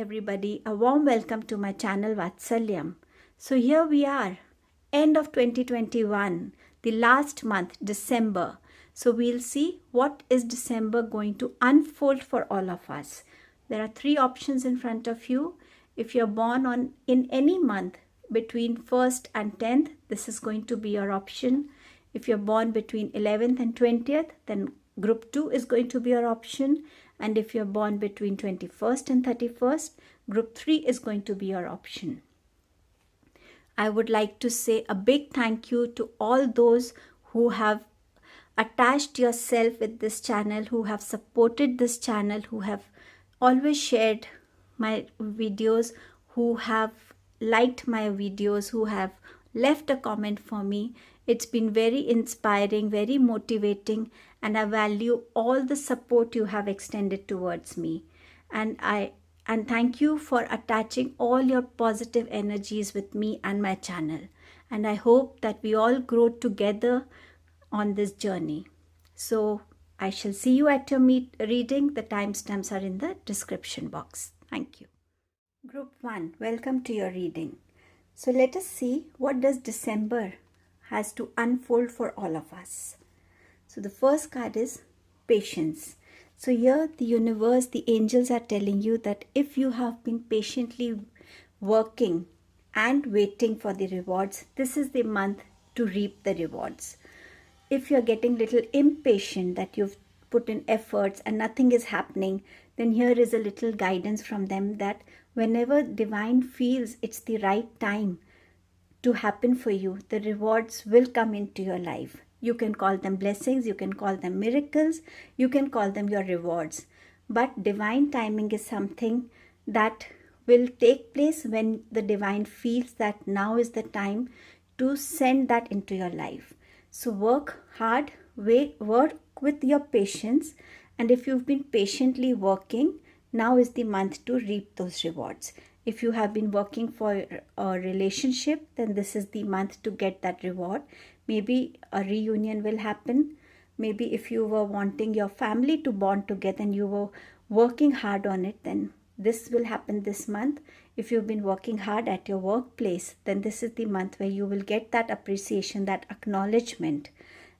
everybody, a warm welcome to my channel Vatsalyam. So here we are, end of 2021, the last month, December. So we'll see what is December going to unfold for all of us. There are three options in front of you. If you're born in any month between 1st and 10th, this is going to be your option. If you're born between 11th and 20th, then group 2 is going to be your option. And if you're born between 21st and 31st, group 3 is going to be your option. I would like to say a big thank you to all those who have attached yourself with this channel, who have supported this channel, who have always shared my videos, who have liked my videos, who have left a comment for me. It's been very inspiring, very motivating, and I value all the support you have extended towards me. And thank you for attaching all your positive energies with me and my channel. And I hope that we all grow together on this journey. So I shall see you at your reading. The timestamps are in the description box. Thank you. Group 1, welcome to your reading. So let us see what does December has to unfold for all of us. So the first card is patience. So here the universe, the angels are telling you that if you have been patiently working and waiting for the rewards, this is the month to reap the rewards. If you're getting a little impatient that you've put in efforts and nothing is happening, then here is a little guidance from them that whenever divine feels it's the right time to happen for you, the rewards will come into your life. You can call them blessings, you can call them miracles, you can call them your rewards. But divine timing is something that will take place when the divine feels that now is the time to send that into your life. So work hard, work with your patience, and if you've been patiently working, now is the month to reap those rewards. If you have been working for a relationship, then this is the month to get that reward. Maybe a reunion will happen. Maybe if you were wanting your family to bond together and you were working hard on it, then this will happen this month. If you've been working hard at your workplace, then this is the month where you will get that appreciation, that acknowledgement.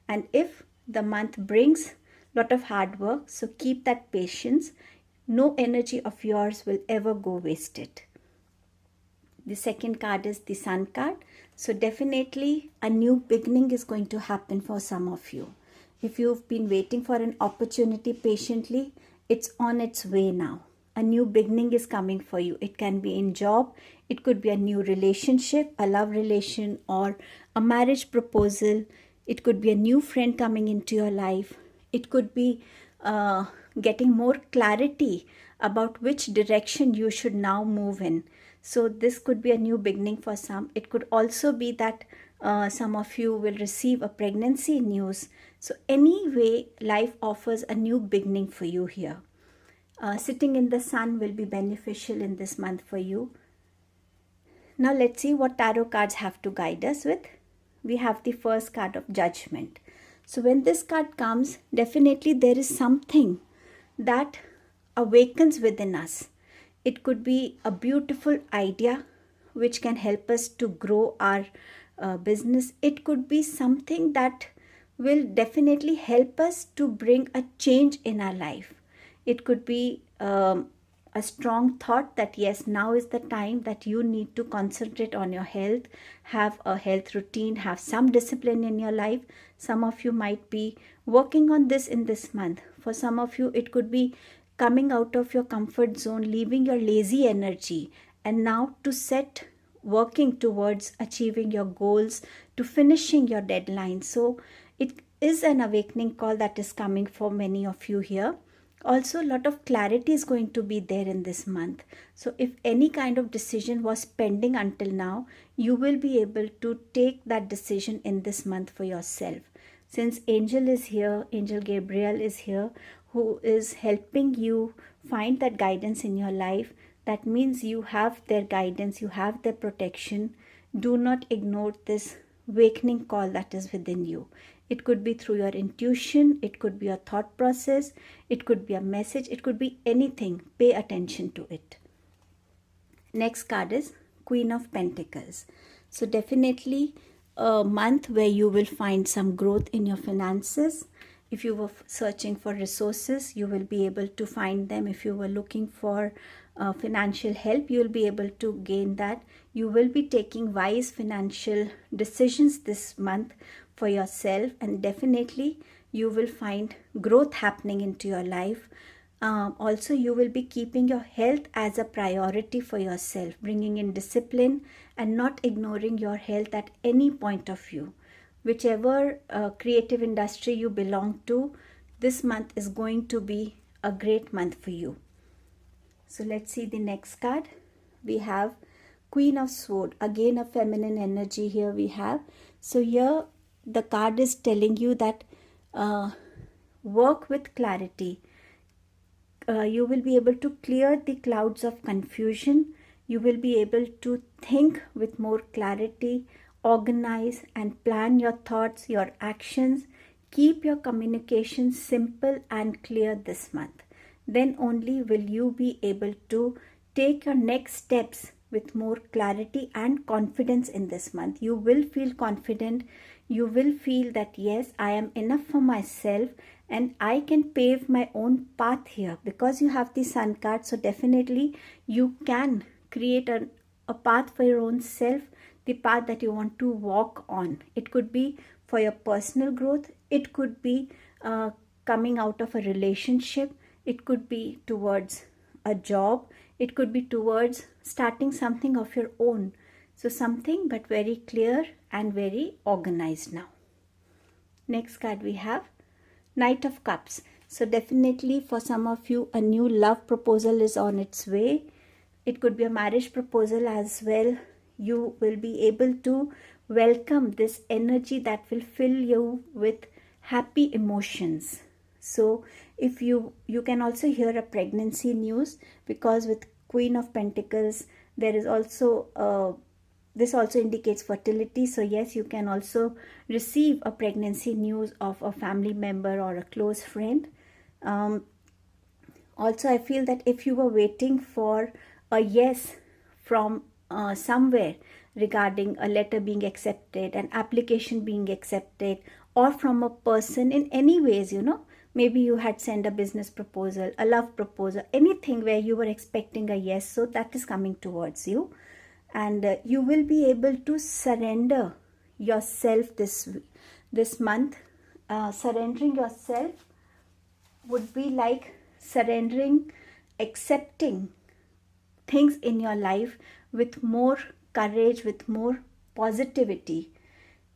And if the month brings a lot of hard work, so keep that patience. No energy of yours will ever go wasted. The second card is the Sun card. So definitely a new beginning is going to happen for some of you. If you've been waiting for an opportunity patiently, it's on its way now. A new beginning is coming for you. It can be in job, it could be a new relationship, a love relation, or a marriage proposal. It could be a new friend coming into your life. It could be getting more clarity about which direction you should now move in. So this could be a new beginning for some. It could also be that some of you will receive a pregnancy news. So anyway, life offers a new beginning for you here. Sitting in the sun will be beneficial in this month for you. Now let's see what tarot cards have to guide us with. We have the first card of Judgment. So when this card comes, definitely there is something that awakens within us. It could be a beautiful idea which can help us to grow our business. It could be something that will definitely help us to bring a change in our life. It could be a strong thought that yes, now is the time that you need to concentrate on your health, have a health routine, have some discipline in your life. Some of you might be working on this in this month. For some of you, it could be coming out of your comfort zone, leaving your lazy energy, and now to set working towards achieving your goals, to finishing your deadline. So it is an awakening call that is coming for many of you here. Also, a lot of clarity is going to be there in this month. So if any kind of decision was pending until now, you will be able to take that decision in this month for yourself. Since Angel is here, Angel Gabriel is here, who is helping you find that guidance in your life. That means you have their guidance, you have their protection. Do not ignore this awakening call that is within you. It could be through your intuition, it could be a thought process, it could be a message, it could be anything. Pay attention to it. Next card is Queen of Pentacles. So definitely a month where you will find some growth in your finances. If you were searching for resources, you will be able to find them. If you were looking for financial help, you will be able to gain that. You will be taking wise financial decisions this month for yourself, and definitely you will find growth happening into your life. Also, you will be keeping your health as a priority for yourself, bringing in discipline and not ignoring your health at any point of view. Whichever creative industry you belong to, this month is going to be a great month for you. So let's see the next card. We have Queen of Swords. Again, a feminine energy here we have. So here the card is telling you that work with clarity. You will be able to clear the clouds of confusion. You will be able to think with more clarity, organize and plan your thoughts, your actions. Keep your communication simple and clear this month. Then only will you be able to take your next steps with more clarity and confidence in this month. You will feel confident. You will feel that yes, I am enough for myself and I can pave my own path here, because you have the Sun card. So definitely you can create a path for your own self, the path that you want to walk on. It could be for your personal growth. It could be coming out of a relationship. It could be towards a job. It could be towards starting something of your own. So something but very clear and very organized now. Next card we have Knight of Cups. So definitely for some of you, a new love proposal is on its way. It could be a marriage proposal as well. You will be able to welcome this energy that will fill you with happy emotions. So if you can also hear a pregnancy news, because with Queen of Pentacles there is also this also indicates fertility. So yes, you can also receive a pregnancy news of a family member or a close friend. Also, I feel that if you were waiting for a yes from somewhere regarding a letter being accepted, an application being accepted, or from a person in any ways, maybe you had sent a business proposal, a love proposal, anything where you were expecting a yes, so that is coming towards you. And you will be able to surrender yourself this month. Surrendering yourself would be like surrendering, accepting things in your life with more courage, with more positivity.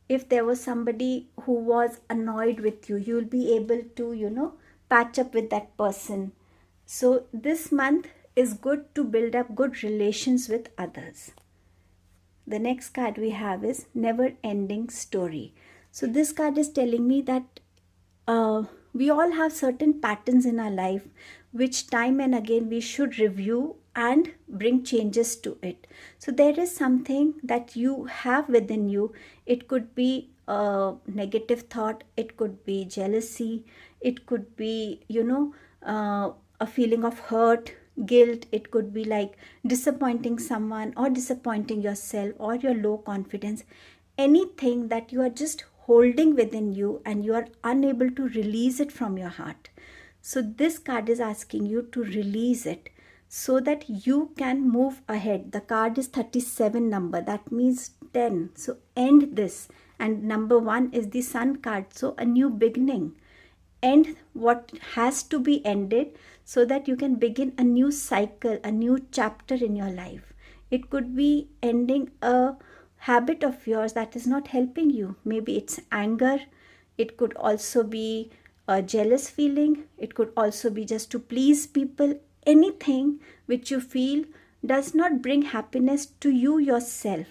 If there was somebody who was annoyed with you, you will be able to, patch up with that person. So this month is good to build up good relations with others. The next card we have is Never Ending Story. So this card is telling me that we all have certain patterns in our life which time and again we should review and bring changes to it. So there is something that you have within you. It could be a negative thought, it could be jealousy, it could be a feeling of hurt, guilt. It could be like disappointing someone or disappointing yourself, or your low confidence. Anything that you are just holding within you and you are unable to release it from your heart. So this card is asking you to release it so that you can move ahead. The card is 37 number, that means 10. So end this, and number 1 is the Sun card, so a new beginning. End what has to be ended so that you can begin a new cycle, a new chapter in your life. It could be ending a habit of yours that is not helping you. Maybe it's anger. It could also be a jealous feeling. It could also be just to please people. Anything which you feel does not bring happiness to you yourself.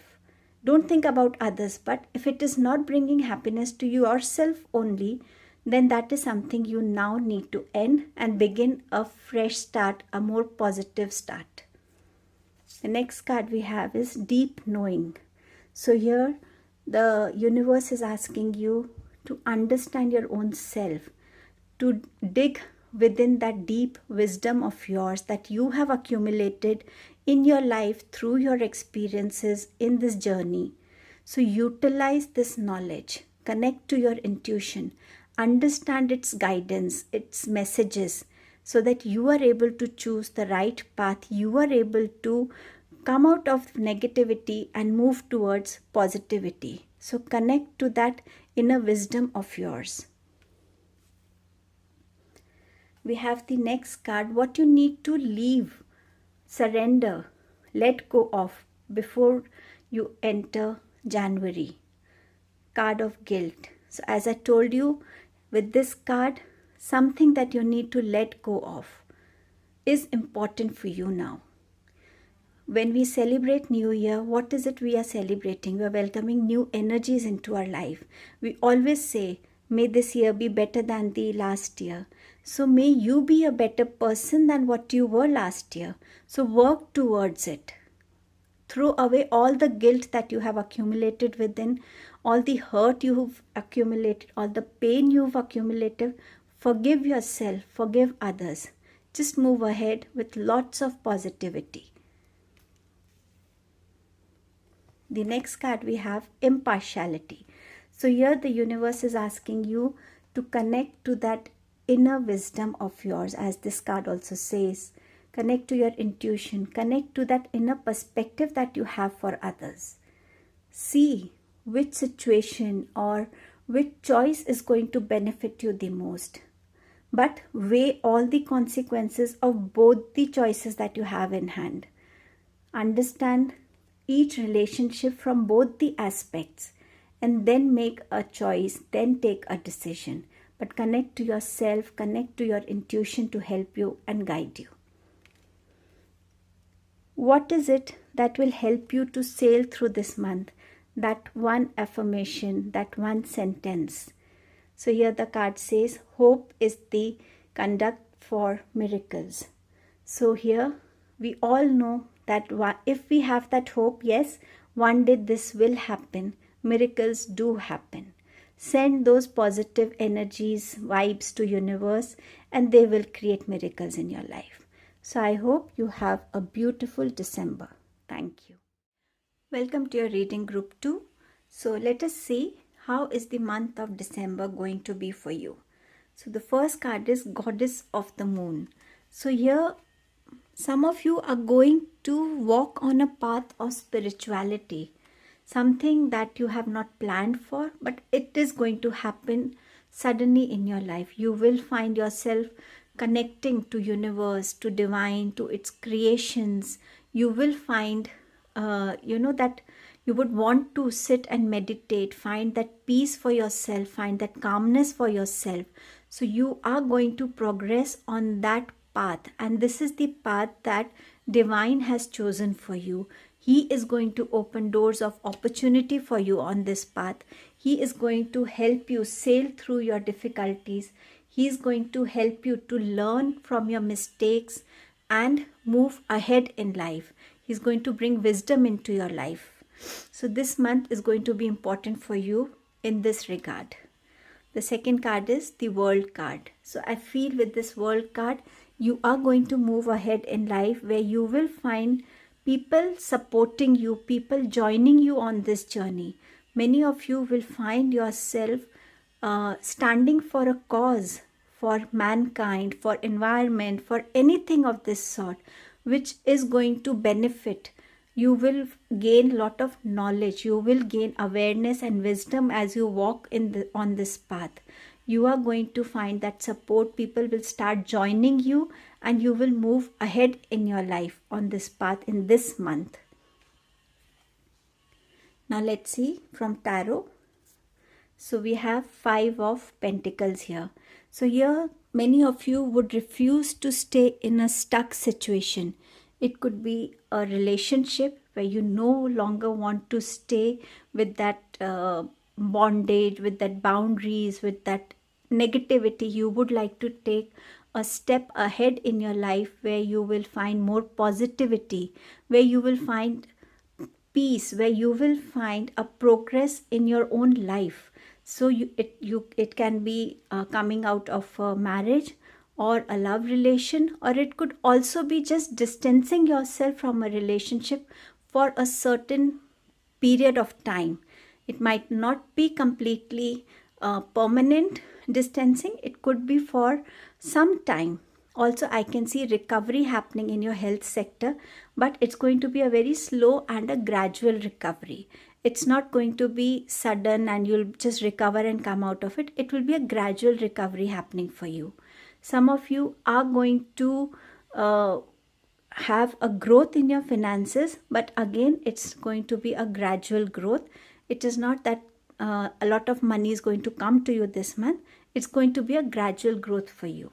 Don't think about others, but if it is not bringing happiness to yourself only, then that is something you now need to end and begin a fresh start, a more positive start. The next card we have is Deep Knowing. So here the universe is asking you to understand your own self, to dig within that deep wisdom of yours that you have accumulated in your life through your experiences in this journey. So utilize this knowledge, connect to your intuition, understand its guidance, its messages, so that you are able to choose the right path. You are able to come out of negativity and move towards positivity. So connect to that inner wisdom of yours. We have the next card, what you need to leave, surrender, let go of before you enter January. Card of guilt. So as I told you, with this card, something that you need to let go of is important for you now. When we celebrate New Year, what is it we are celebrating? We are welcoming new energies into our life. We always say, may this year be better than the last year. So may you be a better person than what you were last year. So work towards it. Throw away all the guilt that you have accumulated within, all the hurt you've accumulated, all the pain you've accumulated. Forgive yourself, forgive others. Just move ahead with lots of positivity. The next card we have, impartiality. So here the universe is asking you to connect to that inner wisdom of yours, as this card also says. Connect to your intuition, connect to that inner perspective that you have for others. See which situation or which choice is going to benefit you the most. But weigh all the consequences of both the choices that you have in hand. Understand each relationship from both the aspects and then make a choice, then take a decision. But connect to yourself, connect to your intuition to help you and guide you. What is it that will help you to sail through this month? That one affirmation, that one sentence. So here the card says, hope is the conduct for miracles. So here we all know that if we have that hope, yes, one day this will happen. Miracles do happen. Send those positive energies, vibes to universe, and they will create miracles in your life. So I hope you have a beautiful December. Thank you. Welcome to your reading group 2. So let us see how is the month of December going to be for you. So the first card is Goddess of the Moon. So here some of you are going to walk on a path of spirituality, something that you have not planned for, but it is going to happen suddenly in your life. You will find yourself connecting to universe, to divine, to its creations. You will find, that you would want to sit and meditate, find that peace for yourself, find that calmness for yourself. So you are going to progress on that path, and this is the path that divine has chosen for you. He is going to open doors of opportunity for you on this path. He is going to help you sail through your difficulties. He is going to help you to learn from your mistakes and move ahead in life. He's going to bring wisdom into your life. So this month is going to be important for you in this regard. The second card is the World card. So I feel with this World card, you are going to move ahead in life where you will find people supporting you, people joining you on this journey. Many of you will find yourself standing for a cause, for mankind, for environment, for anything of this sort, which is going to benefit. You will gain a lot of knowledge. You will gain awareness and wisdom as you walk on this path. You are going to find that support. People will start joining you and you will move ahead in your life on this path in this month. Now let's see from Tarot. So we have 5 of Pentacles here. So here many of you would refuse to stay in a stuck situation. It could be a relationship where you no longer want to stay with that bondage, with that boundaries, with that negativity. You would like to take a step ahead in your life where you will find more positivity, where you will find peace, where you will find a progress in your own life. So it can be coming out of a marriage, or a love relation, or it could also be just distancing yourself from a relationship for a certain period of time. It might not be completely permanent distancing, it could be for some time. Also, I can see recovery happening in your health sector, but it's going to be a very slow and a gradual recovery. It's not going to be sudden and you'll just recover and come out of it. It will be a gradual recovery happening for you. Some of you are going to have a growth in your finances, but again, it's going to be a gradual growth. It is not that a lot of money is going to come to you this month. It's going to be a gradual growth for you.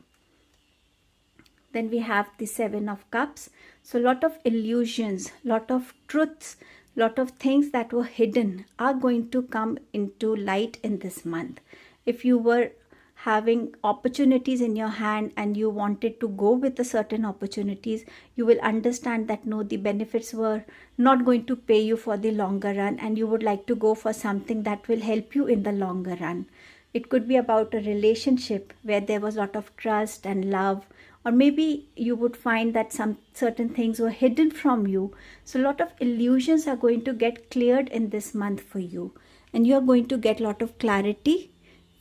Then we have the Seven of Cups. So a lot of illusions, lot of truths, lot of things that were hidden are going to come into light in this month. If you were having opportunities in your hand and you wanted to go with a certain opportunities, you will understand that no, the benefits were not going to pay you for the longer run, and you would like to go for something that will help you in the longer run. It could be about a relationship where there was a lot of trust and love, or maybe you would find that some certain things were hidden from you. So a lot of illusions are going to get cleared in this month for you, and you are going to get a lot of clarity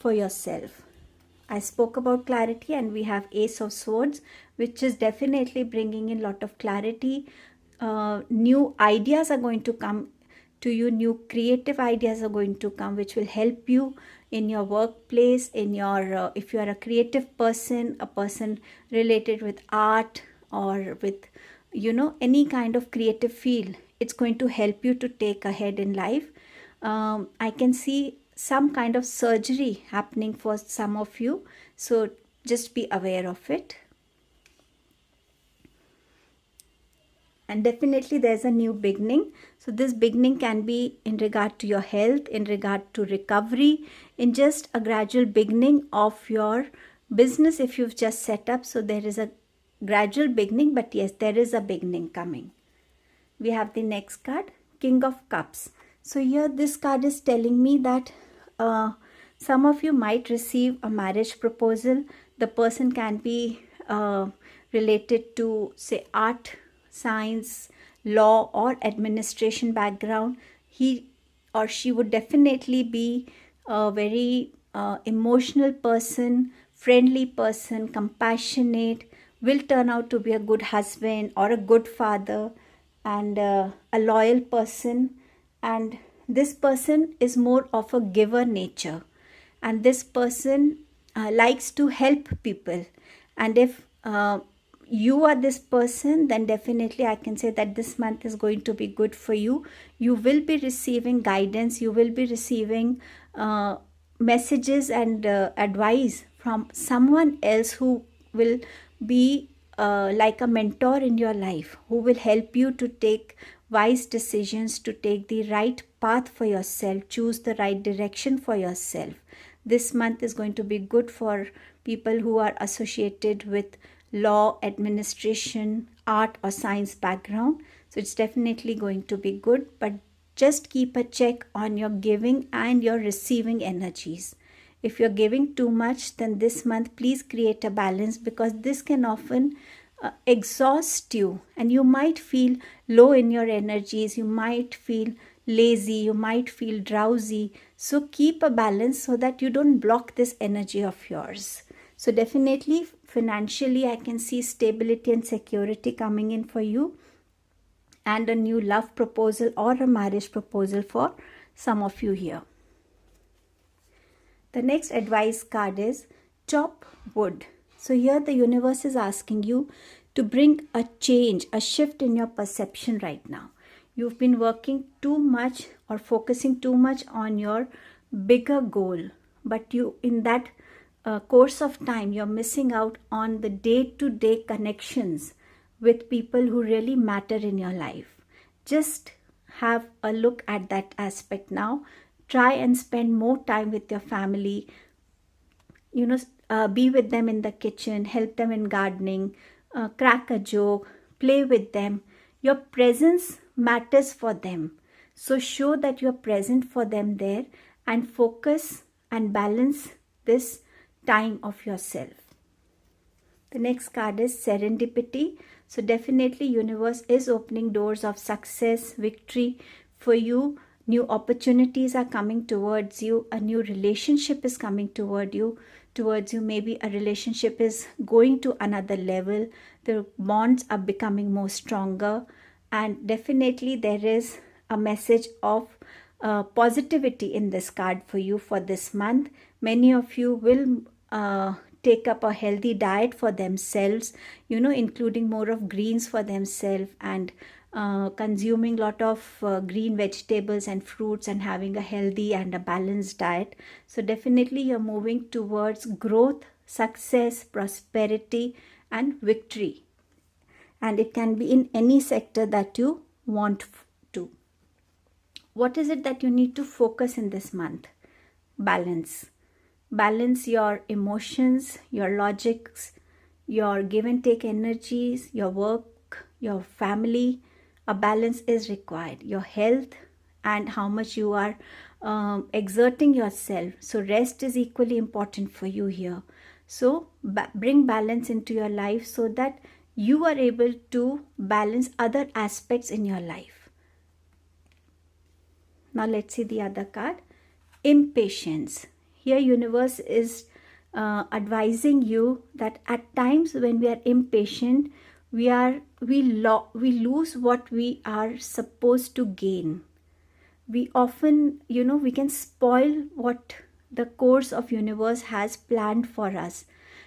for yourself. I spoke about clarity, and we have Ace of Swords, which is definitely bringing in a lot of clarity. New ideas are going to come to you, new creative ideas are going to come, which will help you in your workplace, in your, if you are a creative person, a person related with art or with, any kind of creative field, it's going to help you to take ahead in life. I can see some kind of surgery happening for some of you, so just be aware of it. And definitely there's a new beginning. So this beginning can be in regard to your health, in regard to recovery, in just a gradual beginning of your business if you've just set up. So there is a gradual beginning, but yes, there is a beginning coming. We have the next card, King of Cups. So here this card is telling me that some of you might receive a marriage proposal. The person can be related to, say, art, science, law, or administration background. He or she would definitely be a very emotional person, friendly person, compassionate, will turn out to be a good husband or a good father, and a loyal person. And this person is more of a giver nature, and this person likes to help people. And if you are this person, then definitely I can say that this month is going to be good for you. You will be receiving guidance, you will be receiving messages and advice from someone else who will be like a mentor in your life, who will help you to take wise decisions, to take the right path for yourself, choose the right direction for yourself. This month is going to be good for people who are associated with law, administration, art, or science background. So it's definitely going to be good, but just keep a check on your giving and your receiving energies. If you're giving too much, then this month please create a balance, because this can often exhaust you, and you might feel low in your energies, you might feel lazy, you might feel drowsy. So keep a balance so that you don't block this energy of yours. So definitely financially I can see stability and security coming in for you, and a new love proposal or a marriage proposal for some of you here. The next advice card is chop wood. So here the universe is asking you to bring a change, a shift in your perception right now. You've been working too much or focusing too much on your bigger goal, but you, in that course of time, you're missing out on the day-to-day connections with people who really matter in your life. Just have a look at that aspect now. Try and spend more time with your family. Be with them in the kitchen, help them in gardening, crack a joke, play with them. Your presence matters for them. So show that you're present for them there, and focus and balance this time of yourself. The next card is serendipity. So definitely universe is opening doors of success, victory for you. New opportunities are coming towards you. A new relationship is coming towards you. Maybe a relationship is going to another level. The bonds are becoming more stronger. And definitely there is a message of positivity in this card for you for this month. Many of you will take up a healthy diet for themselves, including more of greens for themselves, and consuming lot of green vegetables and fruits, and having a healthy and a balanced diet. So definitely you're moving towards growth, success, prosperity, and victory. And it can be in any sector that you want to. What is it that you need to focus in this month? Balance. Balance your emotions, your logics, your give and take energies, your work, your family. A balance is required. Your health and how much you are exerting yourself. So rest is equally important for you here. So bring balance into your life so that you are able to balance other aspects in your life. Now let's see the other card. Impatience. Here universe is advising you that at times when we are impatient, we lose what we are supposed to gain. We often, we can spoil what the course of universe has planned for us.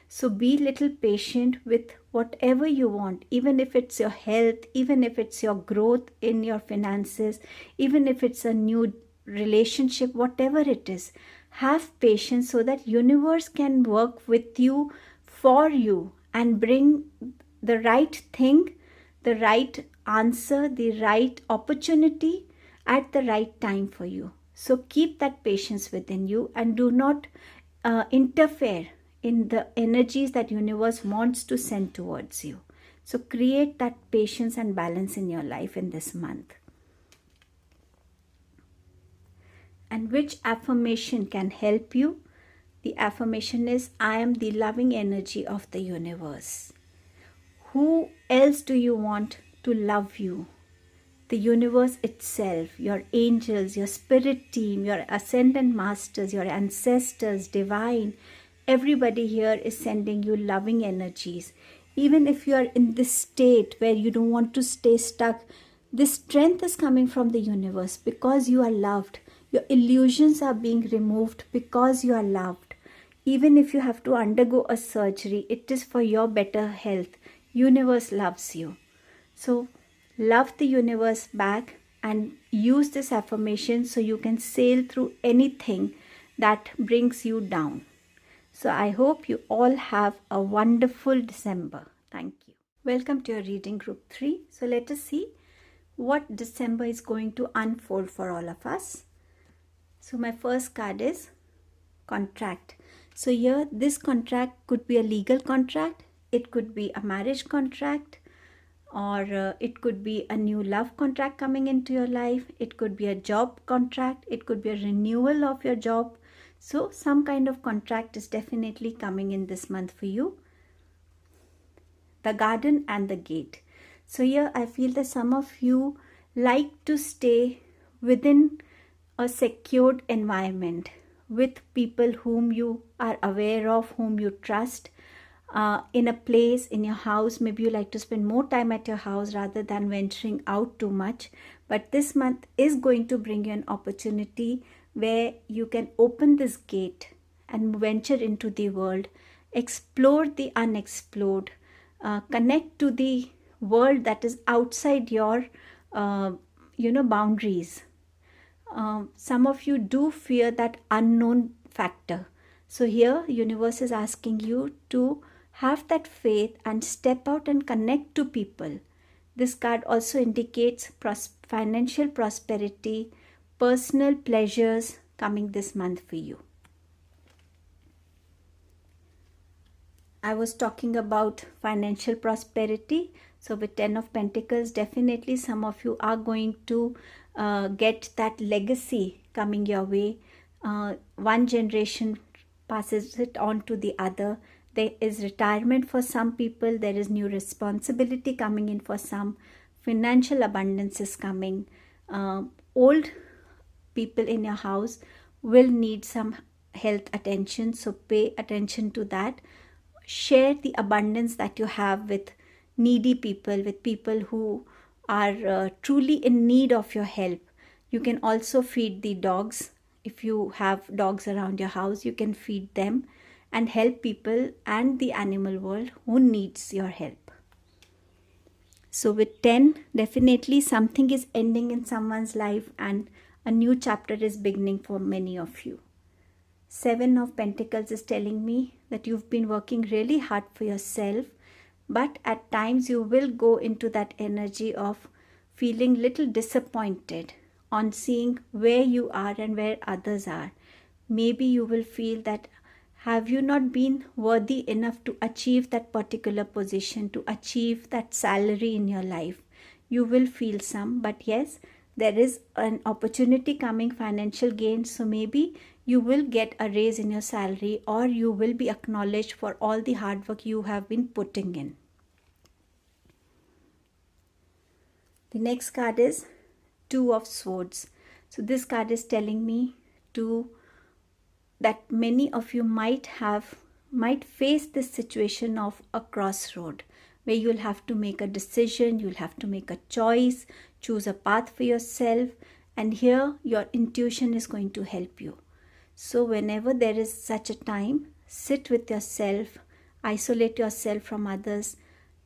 So be little patient with whatever you want, even if it's your health, even if it's your growth in your finances, even if it's a new relationship, whatever it is. Have patience so that universe can work with you, for you, and bring the right thing, the right answer, the right opportunity at the right time for you. So keep that patience within you and do not interfere in the energies that universe wants to send towards you. So create that patience and balance in your life in this month. And which affirmation can help you? The affirmation is, I am the loving energy of the universe. Who else do you want to love you? The universe itself, your angels, your spirit team, your ascendant masters, your ancestors, divine. Everybody here is sending you loving energies. Even if you are in this state where you don't want to stay stuck, this strength is coming from the universe because you are loved. Your illusions are being removed because you are loved. Even if you have to undergo a surgery, it is for your better health. Universe loves you. So love the universe back and use this affirmation so you can sail through anything that brings you down. So I hope you all have a wonderful December. Thank you. Welcome to your reading group 3. So let us see what December is going to unfold for all of us. So my first card is contract. So here this contract could be a legal contract. It could be a marriage contract, or it could be a new love contract coming into your life. It could be a job contract. It could be a renewal of your job. So some kind of contract is definitely coming in this month for you. The garden and the gate. So here I feel that some of you like to stay within a secured environment with people whom you are aware of, whom you trust. In a place, in your house, maybe you like to spend more time at your house rather than venturing out too much. But this month is going to bring you an opportunity where you can open this gate and venture into the world, explore the unexplored, connect to the world that is outside your boundaries. Some of you do fear that unknown factor. So here universe is asking you to have that faith and step out and connect to people. This card also indicates financial prosperity, personal pleasures coming this month for you. I was talking about financial prosperity. So with 10 of Pentacles, definitely some of you are going to get that legacy coming your way. One generation passes it on to the other. There is retirement for some people. There is new responsibility coming in for some. Financial abundance is coming. Old people in your house will need some health attention, so pay attention to that. Share the abundance that you have with needy people, with people who are truly in need of your help. You can also feed the dogs. If you have dogs around your house, you can feed them and help people and the animal world who needs your help. So with 10, definitely something is ending in someone's life and a new chapter is beginning for many of you. 7 of Pentacles is telling me that you've been working really hard for yourself, but at times you will go into that energy of feeling little disappointed on seeing where you are and where others are. Maybe you will feel that have you not been worthy enough to achieve that particular position, to achieve that salary in your life. You will feel some, but yes, there is an opportunity coming, financial gain. So maybe you will get a raise in your salary, or you will be acknowledged for all the hard work you have been putting in. The next card is 2 of Swords. So this card is telling me that many of you might face this situation of a crossroad where you'll have to make a decision, you'll have to make a choice, choose a path for yourself, and here your intuition is going to help you. So whenever there is such a time, sit with yourself, isolate yourself from others,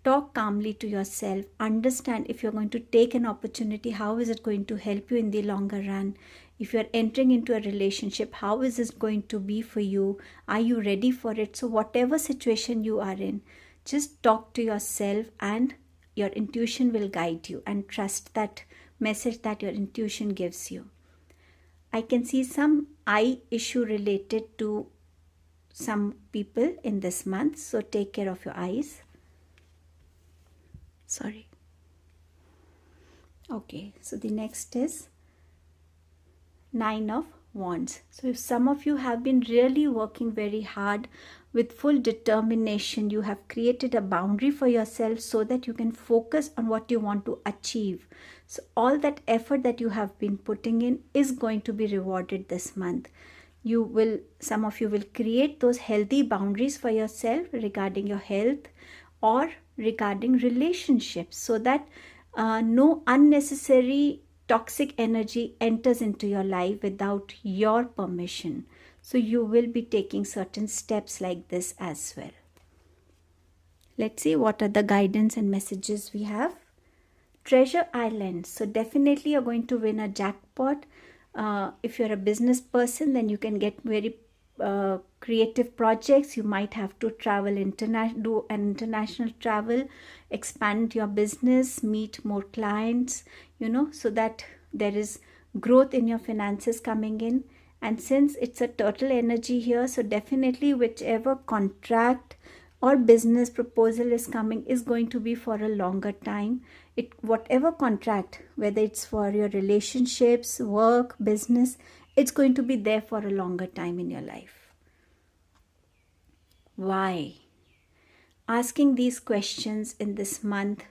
talk calmly to yourself, understand if you're going to take an opportunity, how is it going to help you in the longer run? If you're entering into a relationship, how is this going to be for you? Are you ready for it? So whatever situation you are in, just talk to yourself and your intuition will guide you, and trust that message that your intuition gives you. I can see some eye issue related to some people in this month, so take care of your eyes. Sorry. Okay, so the next is 9 of Wands. So if some of you have been really working very hard with full determination, you have created a boundary for yourself so that you can focus on what you want to achieve. So all that effort that you have been putting in is going to be rewarded this month. Some of you will create those healthy boundaries for yourself regarding your health or regarding relationships, so that no unnecessary toxic energy enters into your life without your permission. So you will be taking certain steps like this as well. Let's see what are the guidance and messages we have. Treasure Island. So definitely you're going to win a jackpot. If you're a business person, then you can get very creative projects. You might have to travel do an international travel, expand your business, meet more clients, so that there is growth in your finances coming in. And since it's a turtle energy here, so definitely whichever contract or business proposal is coming is going to be for a longer time. Whatever contract, whether it's for your relationships, work, business, it's going to be there for a longer time in your life. Why? Asking these questions in this month,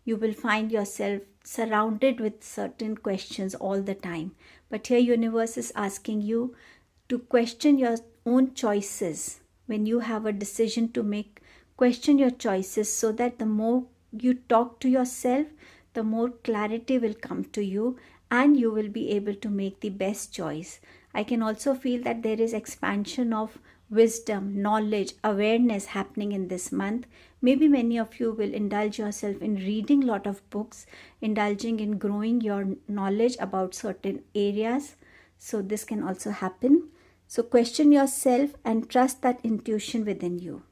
you will find yourself surrounded with certain questions all the time. But here universe is asking you to question your own choices. When you have a decision to make, question your choices, so that the more you talk to yourself, the more clarity will come to you and you will be able to make the best choice. I can also feel that there is expansion of wisdom, knowledge, awareness happening in this month. Maybe many of you will indulge yourself in reading a lot of books, indulging in growing your knowledge about certain areas. So this can also happen. So question yourself and trust that intuition within you.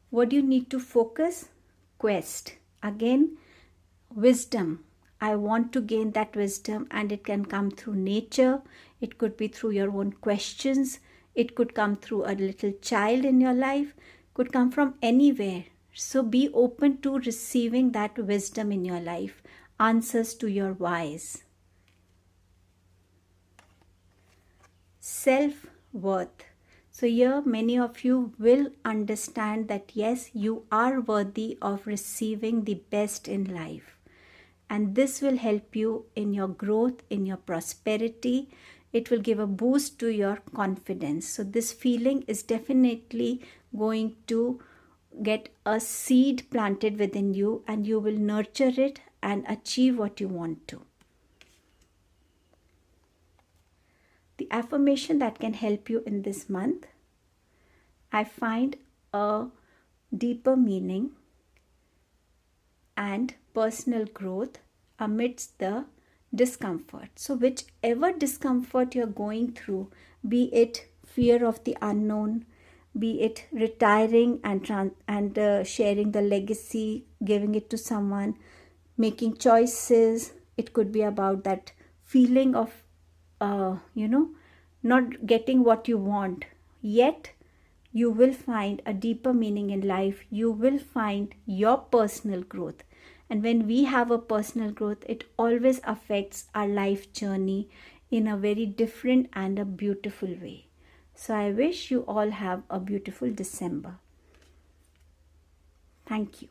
What do you need to focus? Quest. Again, wisdom. I want to gain that wisdom, and it can come through nature. It could be through your own questions. It could come through a little child in your life. Could come from anywhere. So be open to receiving that wisdom in your life. Answers to your whys. Self-worth. So here many of you will understand that yes, you are worthy of receiving the best in life. And this will help you in your growth, in your prosperity. It will give a boost to your confidence. So this feeling is definitely going to get a seed planted within you, and you will nurture it and achieve what you want to. The affirmation that can help you in this month: I find a deeper meaning and personal growth amidst the discomfort. So whichever discomfort you're going through, be it fear of the unknown, be it retiring and sharing the legacy, giving it to someone, making choices, it could be about that feeling of not getting what you want, yet you will find a deeper meaning in life. You will find your personal growth. And when we have a personal growth, it always affects our life journey in a very different and a beautiful way. So I wish you all have a beautiful December. Thank you.